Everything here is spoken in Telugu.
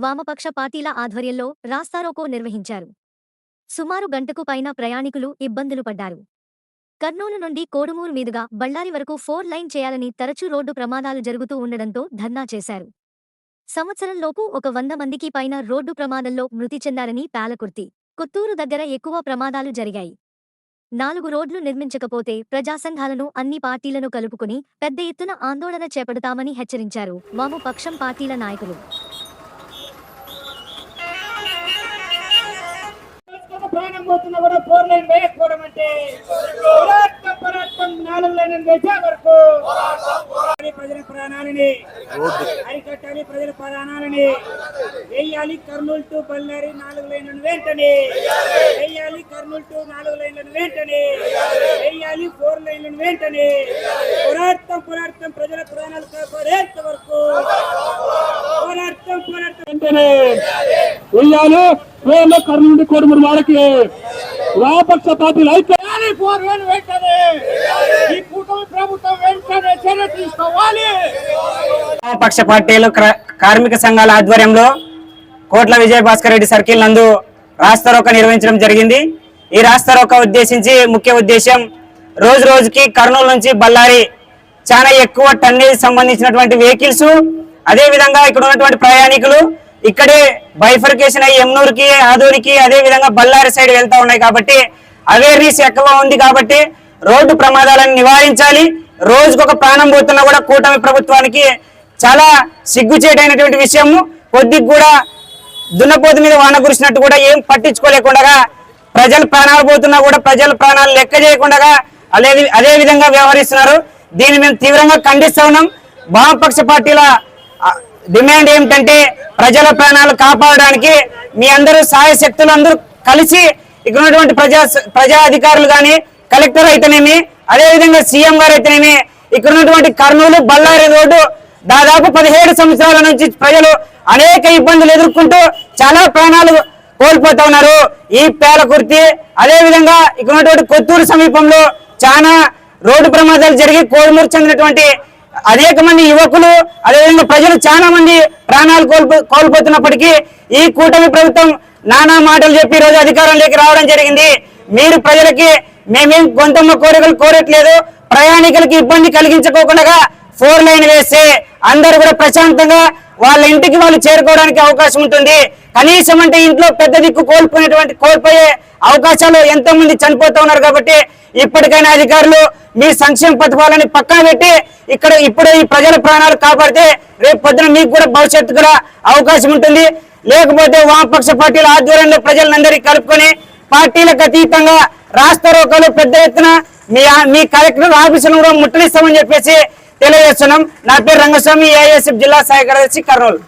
వామపక్ష పార్టీల ఆధ్వర్యంలో రాస్తారోకో నిర్వహించారు. సుమారు గంటకు పైన ప్రయాణికులు ఇబ్బందులు పడ్డారు. కర్నూలు నుండి కోడుమూరు మీదుగా బళ్ళారి వరకు 4 లైన్ చేయాలని తరచూ రోడ్డు ప్రమాదాలు జరుగుతూ ఉండడంతో ధర్నా చేశారు. సంవత్సరంలోపు ఒక 100 మందికి పైన రోడ్డు ప్రమాదంలో మృతి చెందారని పాలకుర్తి, కొత్తూరు దగ్గర ఎక్కువ ప్రమాదాలు జరిగాయి. 4 రోడ్లు నిర్మించకపోతే ప్రజాసంఘాలను అన్ని పార్టీలను కలుపుకుని పెద్ద ఎత్తున ఆందోళన చేపడతామని హెచ్చరించారు వామపక్షం పార్టీల నాయకులు. ప్రాణం పోతున్నా కూడా 4 లైన్ వేయకపోవడం అంటే పోరాటం 4 లైన్ వేసే వరకు ప్రజల ప్రాణాలని అరికట్టాలి. ప్రజల ప్రాణాలని వేయాలి. కర్నూలు టు బళ్ళారి 4 లైన్లను వెంటనే వేయాలి. కర్నూలు టు 4 లైన్లను వెంటనే వేయాలి. 4 లైన్లను వెంటనే పోరాటం ప్రజల ప్రాణాలు కాపాడేంత వరకు పోరాటం వెంటనే వేయాలి. కర్నూలు నుండి కోడుమూరు వాళ్ళకి వామపక్ష పార్టీలు అయిపోయాలి. 4 లైన్ వెంటనే ఈ కూటమి ప్రభుత్వం వెంటనే చర్య తీసుకోవాలి. వామపక్ష పార్టీలు కార్మిక సంఘాల ఆధ్వర్యంలో కోట్ల విజయభాస్కర్ రెడ్డి సర్కిల్ నందు రాస్తారోకో నిర్వహించడం జరిగింది. ఈ రాస్తారోకో ముఖ్య ఉద్దేశం రోజు రోజుకి కర్నూలు నుంచి బళ్ళారి చాలా ఎక్కువ టన్నేజ్ సంబంధించినటువంటి వెహికల్స్, అదే విధంగా ఇక్కడ ఉన్నటువంటి ప్రయాణికులు ఇక్కడే బైఫర్కేషన్ అయ్యి ఎమ్నూరుకి, ఆదూరికి, అదే విధంగా బళ్ళారి సైడ్ వెళ్తా ఉన్నాయి. కాబట్టి అవేర్నెస్ ఎక్కువ ఉంది. కాబట్టి రోడ్డు ప్రమాదాలను నివారించాలి. రోజుకొక ప్రాణం పోతున్నా కూడా కూటమి ప్రభుత్వానికి చాలా సిగ్గుచేటైనటువంటి విషయము. కొద్దిగా కూడా దున్నపోతు మీద వాన కురిసినట్టు కూడా ఏం పట్టించుకోలేకుండా ప్రజల ప్రాణాలు పోతున్నా కూడా ప్రజల ప్రాణాలు లెక్క చేయకుండా అదే విధంగా వ్యవహరిస్తున్నారు. దీన్ని మేము తీవ్రంగా ఖండిస్తా ఉన్నాం. వామపక్ష పార్టీల డిమాండ్ ఏమిటంటే ప్రజల ప్రాణాలు కాపాడడానికి మీ అందరూ సాయశక్తులు అందరూ కలిసి ఇక్కడ ఉన్నటువంటి ప్రజా అధికారులు కానీ, కలెక్టర్ అయితేనేమి, అదేవిధంగా సీఎం గారు అయితేనేమి, ఇక్కడ ఉన్నటువంటి కర్నూలు బళ్ళారి రోడ్డు దాదాపు 17 సంవత్సరాల నుంచి ప్రజలు అనేక ఇబ్బందులు ఎదుర్కొంటూ చాలా ప్రాణాలు కోల్పోతా ఉన్నారు. ఈ పేలకుర్తి, అదేవిధంగా ఇక్కడ ఉన్నటువంటి కొత్తూరు సమీపంలో చాలా రోడ్డు ప్రమాదాలు జరిగి కోడుమూరు చెందినటువంటి అనేక మంది యువకులు, అదేవిధంగా ప్రజలు చాలా మంది ప్రాణాలు కోల్పోతున్నప్పటికీ ఈ కూటమి ప్రభుత్వం నానా మాటలు చెప్పి ఈరోజు అధికారంలోకి రావడం జరిగింది. మీరు ప్రజలకి మేమేం గొంతమ్మ కోరికలు కోరట్లేదు. ప్రయాణికులకి ఇబ్బంది కలిగించుకోకుండా 4 లైన్ వేస్తే అందరూ కూడా ప్రశాంతంగా వాళ్ళ ఇంటికి వాళ్ళు చేరుకోవడానికి అవకాశం ఉంటుంది. కనీసం అంటే ఇంట్లో పెద్ద దిక్కు కోల్పోయే అవకాశాలు ఎంతో మంది చనిపోతూ ఉన్నారు. కాబట్టి ఇప్పటికైనా అధికారులు మీ సంక్షేమ పథకాలని పక్కన పెట్టి ఇప్పుడు ఈ ప్రజల ప్రాణాలు కాపాడితే రేపు పొద్దున మీకు కూడా భవిష్యత్తు కూడా అవకాశం ఉంటుంది. లేకపోతే వామపక్ష పార్టీల ఆధ్వర్యంలో ప్రజలందరినీ కలుపుకొని పార్టీలకు అతీతంగా రాస్తారోకోలు పెద్ద ఎత్తున మీ కలెక్టర్ ఆఫీసులను కూడా ముట్టడిస్తామని చెప్పేసి తెలియజేస్తున్నాం. నా పేరు రంగస్వామి, ఏఐఎస్ఎఫ్ జిల్లా సహాయ కార్యదర్శి, కర్నూలు.